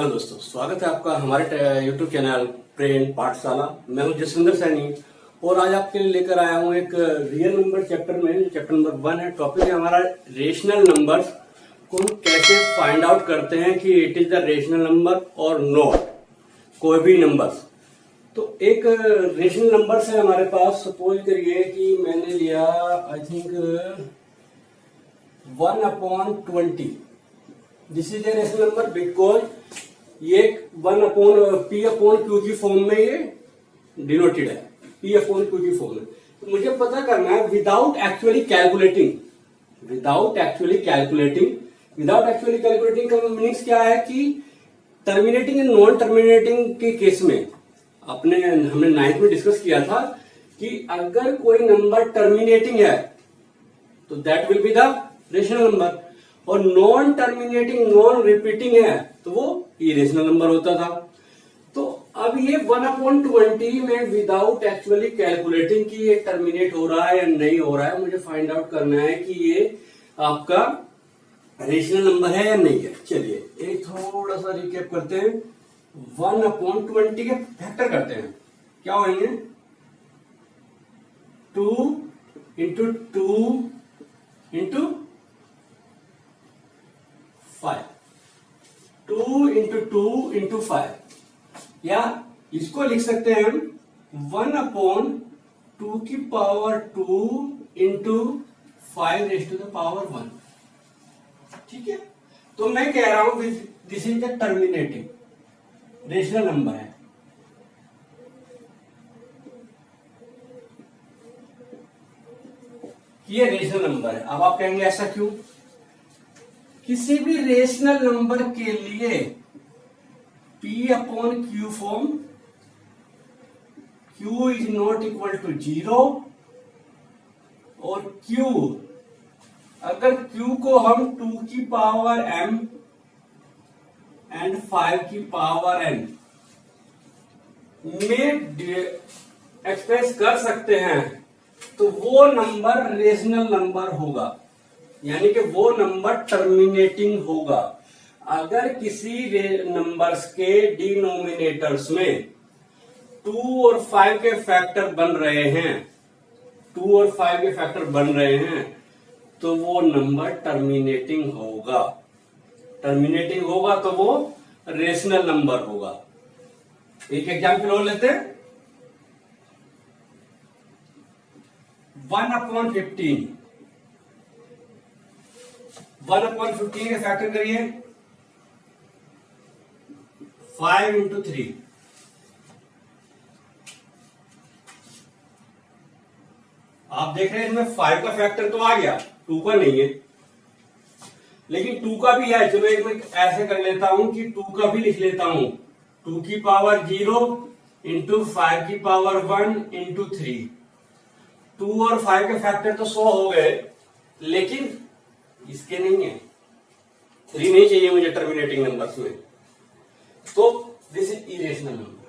Hello दोस्तों, स्वागत है आपका हमारे यूट्यूब चैनल प्रेम पाठशाला। मैं हूं जसविंदर सैनी और आज आपके लिए लेकर आया हूं एक रियल नंबर चैप्टर में। चैप्टर नंबर 1 है। टॉपिक है हमारा रेशनल नंबर्स को हम कैसे फाइंड आउट करते हैं कि it is the rational number और नॉट कोई भी नंबर्स। तो एक रेशनल नंबर्स है हमारे पास। सपोज करिए कि मैंने लिया I think 1/20। This is a rational number because ये 1/p/q की फॉर्म में ये डिनोटेड है, p/q की फॉर्म में। तो मुझे पता करना है विदाउट एक्चुअली कैलकुलेटिंग का मीनिंग्स क्या है कि टर्मिनेटिंग एंड नॉन टर्मिनेटिंग के केस में हमने 9th में डिस्कस किया था कि अगर कोई नंबर टर्मिनेटिंग है तो that will be the rational number, और नॉन टर्मिनेटिंग नॉन रिपीटिंग है तो वो इरेशनल नंबर होता था। तो अब ये 1/20 में विदाउट एक्चुअली कैलकुलेटिंग कि ये टर्मिनेट हो रहा है या नहीं हो रहा है, मुझे फाइंड आउट करना है कि ये आपका रेशनल नंबर है या नहीं है। चलिए एक थोड़ा सा रिकैप करते हैं। 1/20 के फैक्टर करते हैं। क्या होंगे? 2 इंटू 2 इंटू 5, 2 इंटू 2 इंटू 5, या इसको लिख सकते हैं हम 1/2 की पावर 2 इंटू 5⁻1। ठीक है। तो मैं कह रहा हूं this is the terminating rational number है। ये रेशनल नंबर है। अब आप कहेंगे ऐसा क्यों? किसी भी रेशनल नंबर के लिए p/q form, q is not equal to 0 और q, अगर q को हम 2 की पावर m एंड 5 की पावर n में एक्सप्रेस कर सकते हैं तो वो नंबर रेशनल नंबर होगा, यानी कि वो नंबर टर्मिनेटिंग होगा। अगर किसी नंबर्स के डिनोमिनेटर्स में 2 और 5 के फैक्टर बन रहे हैं, तो वो नंबर टर्मिनेटिंग होगा तो वो रेशनल नंबर होगा। एक एग्जाम्पल और लेते हैं। 1/15 के फैक्टर करिए 5 इंटू 3। आप देख रहे हैं इसमें 5 का फैक्टर तो आ गया, 2 का नहीं है, लेकिन 2 का भी है। चलो एक मैं ऐसे कर लेता हूं कि 2 का भी लिख लेता हूं। 2 की पावर 0 इंटू 5 की पावर 1 इंटू 3। 2 और 5 के फैक्टर तो 100 हो गए, लेकिन इसके नहीं है। 3 नहीं चाहिए मुझे टर्मिनेटिंग नंबर्स में, तो this is irrational number.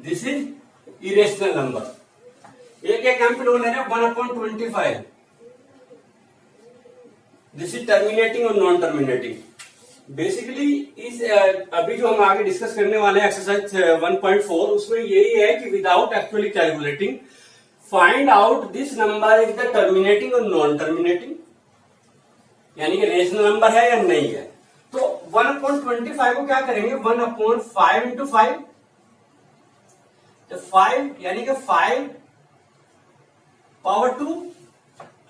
This is irrational number. एक एग्जाम्पल और ले रहे हैं 1/25। दिस इज टर्मिनेटिंग और नॉन टर्मिनेटिंग। बेसिकली इस अभी जो हम आगे डिस्कस करने वाले हैं एक्सरसाइज 1.4, उसमें यही है कि without actually calculating find out this number is the terminating और नॉन टर्मिनेटिंग, यानी कि रेशनल नंबर है या नहीं है। तो 1/25 को क्या करेंगे? 1/5 इंटू 5, तो 5 यानी कि 5 पावर 2।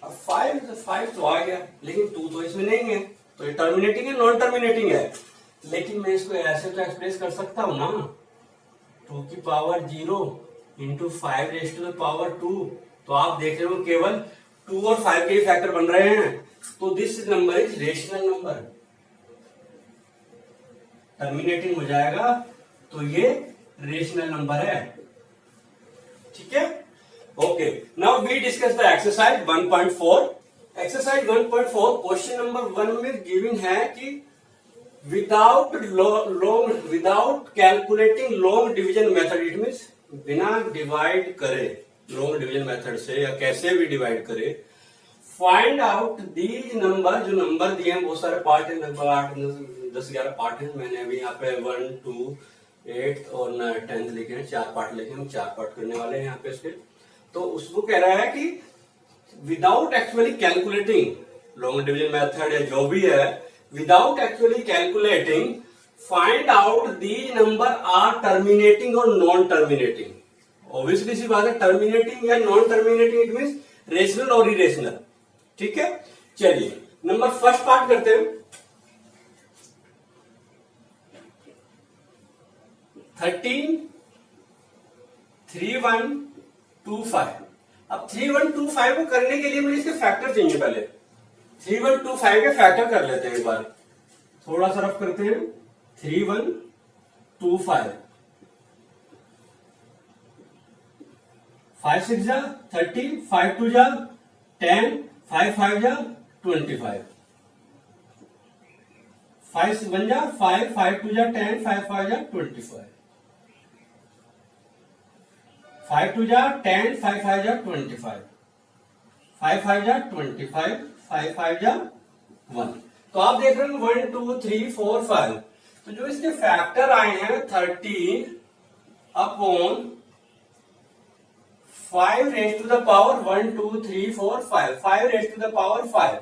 अब 5 तो आ गया, लेकिन 2 तो इसमें नहीं है, तो ये टर्मिनेटिंग है नॉन टर्मिनेटिंग है। लेकिन मैं इसको ऐसे तो एक्सप्रेस कर सकता हूं ना, 2 की पावर 0 इंटू 5⁻2। तो आप देख रहे हो केवल 2 और 5 के ही फैक्टर बन रहे हैं, तो this number is rational number. Terminating हो जाएगा तो ये रेशनल नंबर है। ठीक है। Okay, now we discuss the exercise 1.4। Exercise 1.4 question number 1 में गिवन है कि without calculating long division method, it means बिना डिवाइड करे लॉन्ग डिवीजन मेथड से या कैसे भी डिवाइड करे फाइंड आउट दीज नंबर, जो नंबर दिए हैं बहुत सारे पार्ट है, लगभग 8 10 11 पार्ट है। मैंने अभी यहाँ पे 1 2 8 और 10th लिखे हैं, 4 पार्ट लिखे, हम 4 पार्ट करने वाले हैं यहाँ पे इसके। तो उसको कह रहा है कि without actually calculating long division method या जो भी है, without actually calculating find out the number are terminating और नॉन टर्मिनेटिंग। ऑब्वियसली सी बात है, टर्मिनेटिंग या non terminating it mean rational और इरेशनल। ठीक है, चलिए नंबर फर्स्ट पार्ट करते हैं। 13 3 1 2 5। अब 3 1 2 5 को करने के लिए मुझे इसके फैक्टर चाहिए। पहले 3 1 2 5 के फैक्टर कर लेते हैं एक बार, थोड़ा सा रफ करते हैं। 3 1 2 5, 5 6 जा 30, 5 2 जा 10, 5 5 जा 25, 5 1 जा 5, 5 2 जा 10, 5 5 जा 25, 5 2 जा 10, 5 5 जा 25, 5 5 जा 25, 5 5 जा 1। तो आप देख रहे हैं 1 2 3 4 5। तो जो इसके फैक्टर आए हैं 13 upon 5 raise to the power 1 2 3 4 5, 5 raise to the power 5।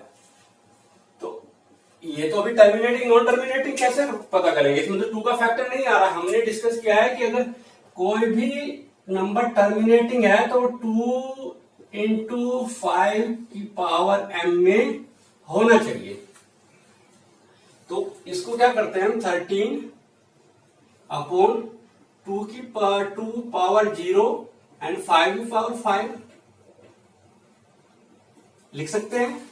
तो ये तो अभी टर्मिनेटिंग नॉन टर्मिनेटिंग कैसे पता करेंगे, इसमें तो 2 का फैक्टर नहीं आ रहा। हमने डिस्कस किया है कि अगर कोई भी नंबर टर्मिनेटिंग है तो 2 इंटू 5 की पावर m में होना चाहिए। तो इसको क्या करते हैं हम, 13 अपॉन 2 पावर 0 एंड 5 की पावर 5 लिख सकते हैं।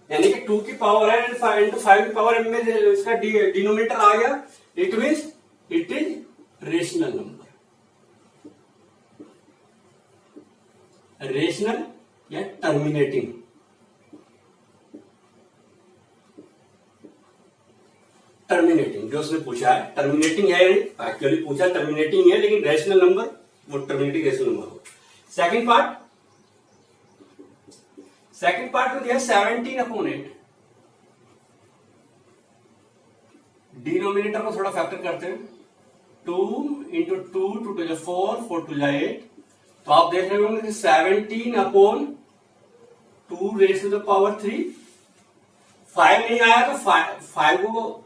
यानी कि 2 की पावर है एंड 5 इंटू 5 की पावर m में इसका डिनोमिनेटर आ गया। It means it is rational number, rational या टर्मिनेटिंग। टर्मिनेटिंग जो उसने पूछा है, टर्मिनेटिंग है, एक्चुअली पूछा टर्मिनेटिंग है, लेकिन रेशनल नंबर वो टर्मिनेटिंग रेशनल नंबर हो। सेकंड पार्ट में दिया 17 अपॉन 8। डिनोमिनेटर को थोड़ा फैक्टर करते हैं। 2 इंटू 2 2 टू 4 4 टू 8। तो आप देख रहे होंगे 17 upon 2 raise to the power 3। 5 नहीं आया तो 5 को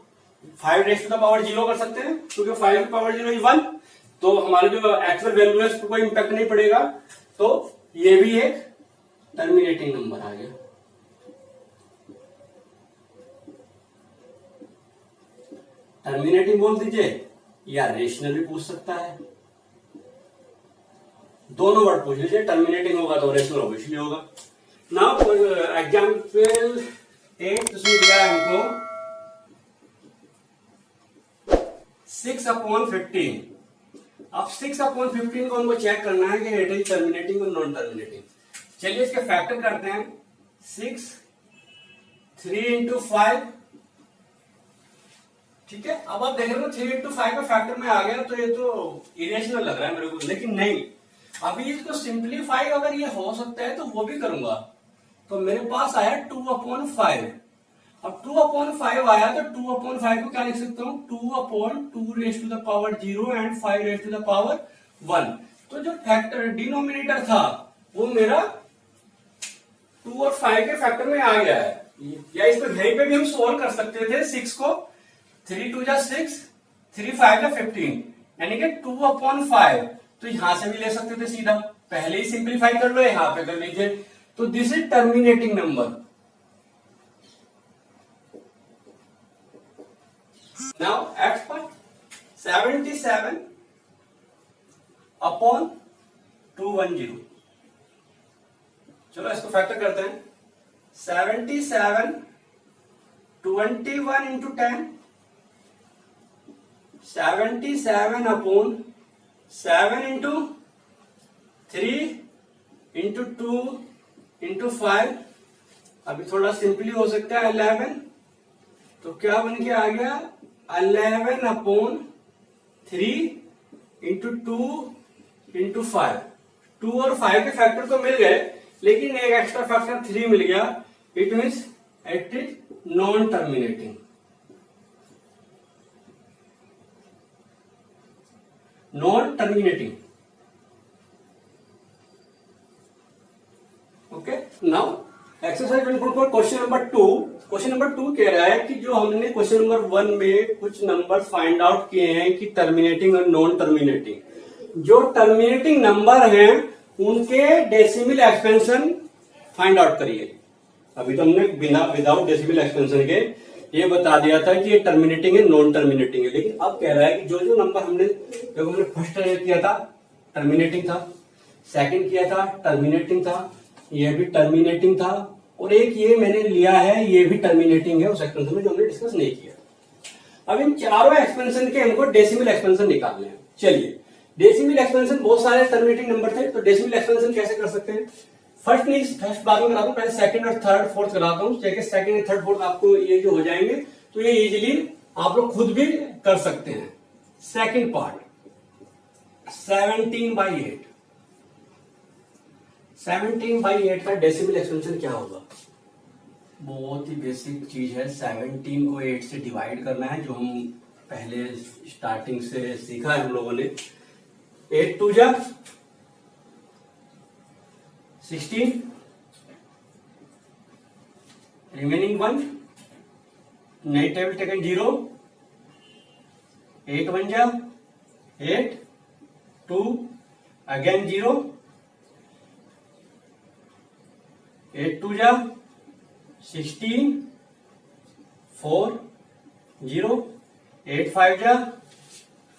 5 रेज टू द पावर 0 कर सकते हैं, क्योंकि 5 की पावर 0 इज 1। तो हमारे जो एक्चुअल वैल्यू है उसको कोई इंपैक्ट नहीं पड़ेगा। तो ये भी एक टर्मिनेटिंग नंबर आ गया। टर्मिनेटिंग बोल दीजिए या रेशनल भी पूछ सकता है, दोनों वर्ड पूछ लीजिए। टर्मिनेटिंग होगा तो रेशनल ऑब्वियसली होगा। नाउ एग्जाम्पल 8 उसमें दिया है हमको 6 अपॉन 15। अब 6 अपॉन 15 को हमको चेक करना है कि इट इज टर्मिनेटिंग और नॉन टर्मिनेटिंग। चलिए इसके फैक्टर करते हैं। 6 3 इंटू 5। ठीक है, अब आप देख रहे हो 3 इंटू 5 का फैक्टर में आ गया, तो ये तो इरेशनल लग रहा है मेरे को, लेकिन नहीं। अभी इसको सिंप्लीफाई अगर ये हो सकता है तो वो भी करूंगा। तो मेरे पास आया 2 अपॉन 5। अब 2 अपॉन 5 आया तो 2 अपॉन 5 को क्या लिख सकता हूं, 2 upon 2 raise to the power 0 and 5 raise to the power 1। तो जो फैक्टर डिनोमिनेटर था वो मेरा 2 और 5 के फैक्टर में आ गया है। या इस पर यहीं पे भी हम सोल्व कर सकते थे। 6 को 3 2 जा 6, 3 5 जा 15, यानी कि 2 अपॉन 5। तो यहां से भी ले सकते थे सीधा, पहले ही सिंप्लीफाई कर लो, यहां पे कर लीजिए। तो this is terminating number. Now x part 77 upon 210। चलो इसको फैक्टर करते हैं। 77 21 into 10, 77 upon 7 into 3 into 2 into 5। अभी थोड़ा सिंपली हो सकता है 11। तो क्या बन के आ गया 11 अपॉन 3 इंटू 2 इंटू 5। 2 और 5 के फैक्टर तो मिल गए, लेकिन एक एक्स्ट्रा फैक्टर 3 मिल गया, it means it is non terminating. Non terminating. Okay, now exercise 24 question number 2। Question number 2 कह रहा है कि जो हमने क्वेश्चन नंबर 1 में कुछ नंबर फाइंड आउट किए हैं कि टर्मिनेटिंग और नॉन टर्मिनेटिंग, जो टर्मिनेटिंग नंबर हैं उनके डेसिमल एक्सपेंशन फाइंड आउट करिए। अभी तो हमने बिना विदाउट डेसिमल एक्सपेंशन के ये बता दिया था कि ये टर्मिनेटिंग है नॉन टर्मिनेटिंग है, लेकिन अब कह रहा है कि जो जो नंबर हमने फर्स्ट किया था टर्मिनेटिंग था, सेकंड किया था टर्मिनेटिंग था, ये भी टर्मिनेटिंग था, और एक ये मैंने लिया है ये भी टर्मिनेटिंग है उस एक्सपेंशन में जो हमने डिस्कस नहीं किया। अब इन चारों एक्सपेंशन के हमको डेसिमल एक्सपेंशन निकालने हैं। चलिए, डेसिमल एक्सपेंशन बहुत सारे टर्मिनेटिंग नंबर थे, तो डेसिमल एक्सपेंशन कैसे कर सकते हैं? फर्स्ट बाद में कराता हूँ, पहले सेकंड और थर्ड फोर्थ कराता हूँ। सेकंड और थर्ड फोर्थ आपको ये जो हो जाएंगे तो ये इजीली आप लोग खुद भी कर सकते हैं। Second part 17/8। 17/8 का डेसिमल एक्सपेंशन क्या होगा? बहुत ही बेसिक चीज है। 17 को 8 से डिवाइड करना है, जो हम पहले स्टार्टिंग से सीखा है हम लोगों ने। 8 2 जा 16, रिमेनिंग 1, नई टेबल टेकन 0, 8 1 जा 8, 2 अगेन 0, 8 2 जा 16, 4 0, 8 5 जा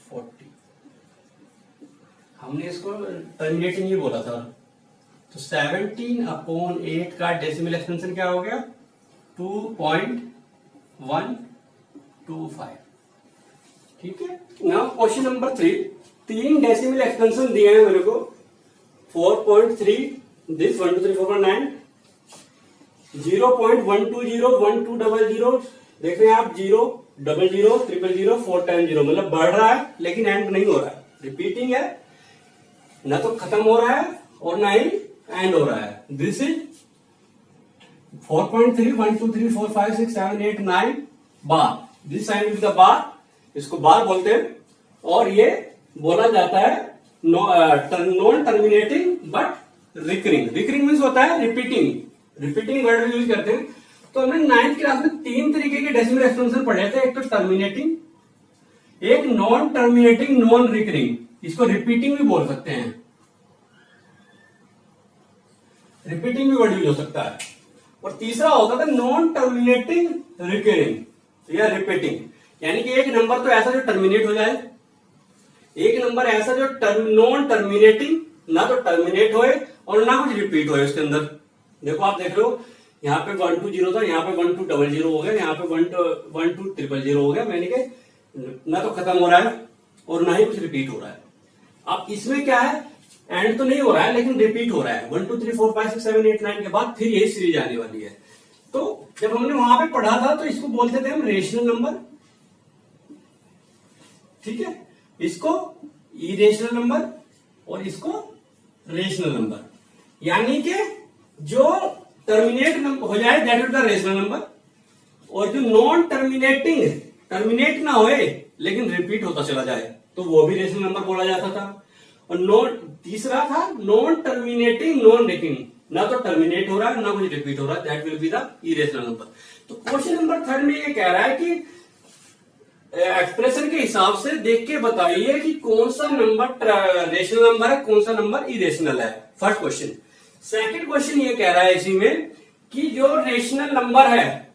40। हमने इसको टर्मिनेटिंग ही बोला था। तो 17/8 का डेसिमल एक्सपेंशन क्या हो गया? 2.125। ठीक है। Now question number 3। 3 decimal expansion दिए हैं मेरे को। 4.3, दिस 1 2 3 4 9, 0.120 1200, देख रहे हैं आप, 0 00 000 4 टाइम 0, मतलब बढ़ रहा है लेकिन एंड नहीं हो रहा है, रिपीटिंग है, ना तो खत्म हो रहा है और ना ही एंड हो रहा है। This is 4.3 1 2 3 4 5 6 7 8 9 bar. This sign with the bar, इसको बार बोलते हैं, और ये बोला जाता है non terminating but recurring. Recurring means होता है रिपीटिंग। रिपीटिंग वर्ड यूज करते हैं। तो हमने 9th क्लास में 3 तरीके के डेसिमल एक्सपेंशन पढ़े थे। एक तो टर्मिनेटिंग, एक नॉन टर्मिनेटिंग नॉन रिकरिंग, इसको रिपीटिंग भी बोल सकते हैं। रिपीटिंग भी वर्ड यूज हो सकता है। और तीसरा होता था नॉन टर्मिनेटिंग रिकरिंग या रिपीटिंग, यानी कि एक नंबर तो ऐसा जो टर्मिनेट हो जाए, एक नंबर ऐसा जो नॉन टर्मिनेटिंग, ना तो टर्मिनेट होए और ना कुछ रिपीट होए उसके अंदर। देखो आप देख रहे हो, यहाँ पे 1 2 0 था, यहाँ पे 1 2 00 हो गया, यहाँ पे 1 2 000 हो गया, मैंने कि ना तो खत्म हो रहा है और ना ही कुछ रिपीट हो रहा है। अब इसमें क्या है, एंड तो नहीं हो रहा है लेकिन रिपीट हो रहा है। 1 2 3 4 5 6 7 8 9 के बाद फिर यही सीरीज आने वाली है। तो जब हमने वहां पे पढ़ा था तो इसको बोलते थे हम रेशनल नंबर, ठीक है, इसको इरेशनल नंबर और इसको रेशनल नंबर, यानी कि जो टर्मिनेट हो जाए that is the rational number, और जो नॉन टर्मिनेटिंग, टर्मिनेट ना होए लेकिन रिपीट होता चला जाए तो वो भी रेशनल नंबर बोला जाता था। और नॉन, तीसरा था नॉन टर्मिनेटिंग नॉन रिपीटिंग, ना तो टर्मिनेट हो रहा है ना कुछ रिपीट हो रहा है, that will be the irrational number. तो क्वेश्चन नंबर 3 में ये कह रहा है कि एक्सप्रेशन के हिसाब से देख के बताइए कि कौन सा नंबर रेशनल नंबर है, कौन सा नंबर इरेशनल है। First question. सेकंड क्वेश्चन ये कह रहा है इसी में कि जो रेशनल नंबर है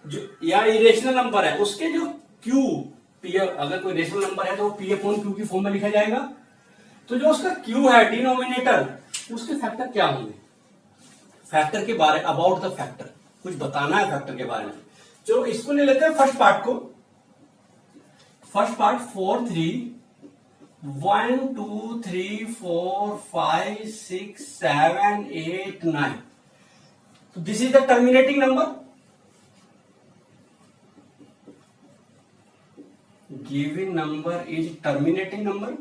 जो या इरेशनल नंबर है उसके जो क्यू पी, अगर कोई रेशनल नंबर है तो पी अपॉन क्यू की फॉर्म में लिखा जाएगा। तो जो उसका क्यू है डिनोमिनेटर, उसके फैक्टर क्या होंगे? फैक्टर के बारे, अबाउट द फैक्टर कुछ बताना है फैक्टर के बारे में। जो इसको ले लेते हैं फर्स्ट पार्ट को। First part 4 3 1 2 3 4 5 6 7 8 9। तो this is the terminating number. Given number is terminating number.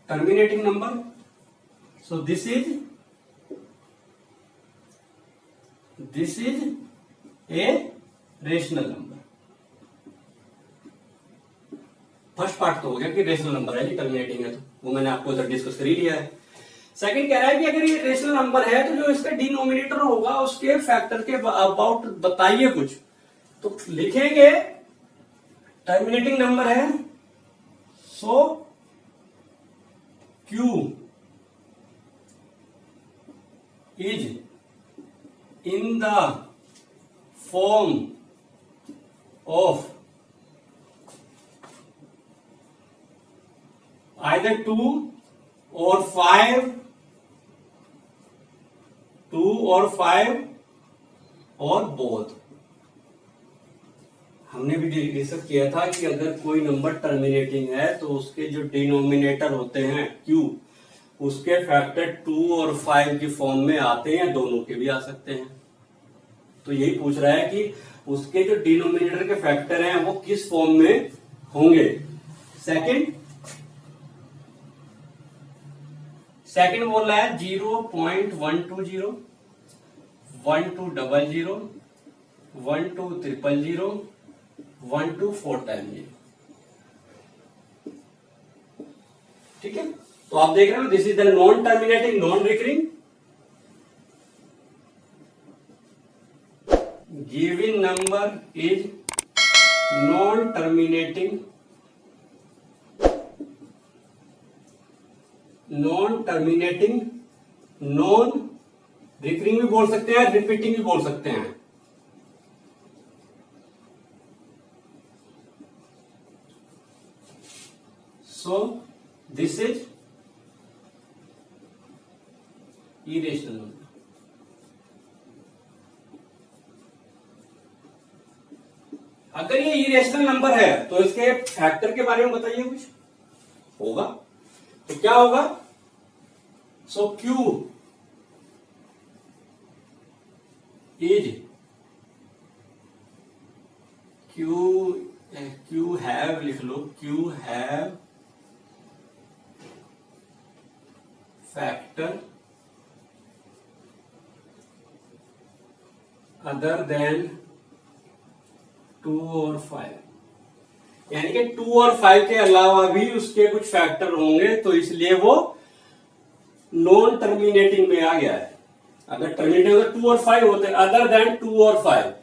terminating number. So this is a rational number. First part तो हो गया कि रेशनल नंबर है, टर्मिनेटिंग है, तो वो मैंने आपको इधर डिस्कस कर ही लिया है. सेकंड कह रहा है कि अगर ये रेशनल नंबर है तो जो इसका डिनोमिनेटर होगा उसके फैक्टर के अबाउट बताइए कुछ. तो लिखेंगे टर्मिनेटिंग नंबर है, सो Q is in the form of either 2 or 5 or both. हमने भी डिस्कस किया था कि अगर कोई नंबर टर्मिनेटिंग है तो उसके जो डिनोमिनेटर होते हैं Q, उसके फैक्टर 2 और 5 की फॉर्म में आते हैं, दोनों के भी आ सकते हैं. तो यही पूछ रहा है कि उसके जो डिनोमिनेटर के फैक्टर हैं वो किस फॉर्म में होंगे. सेकंड बोल रहा है 0.120, 1200, 12300, 124 टाइम 0. ठीक है, तो आप देख रहे हो this is the non terminating non recurring. Given number is non terminating non recurring भी बोल सकते हैं, रिपीटिंग भी बोल सकते हैं. So this is irrational number. अगर ये इरेशनल नंबर है तो इसके फैक्टर के बारे में बताइए कुछ. होगा तो क्या होगा. सो Q हैव लिख लो, Q have factor other than 2 और 5. यानी कि 2 और 5 के अलावा भी उसके कुछ फैक्टर होंगे, तो इसलिए वो नॉन टर्मिनेटिंग में आ गया है. अगर टर्मिनेटिंग अगर 2 और 5 होते, अदर देन 2 और 5,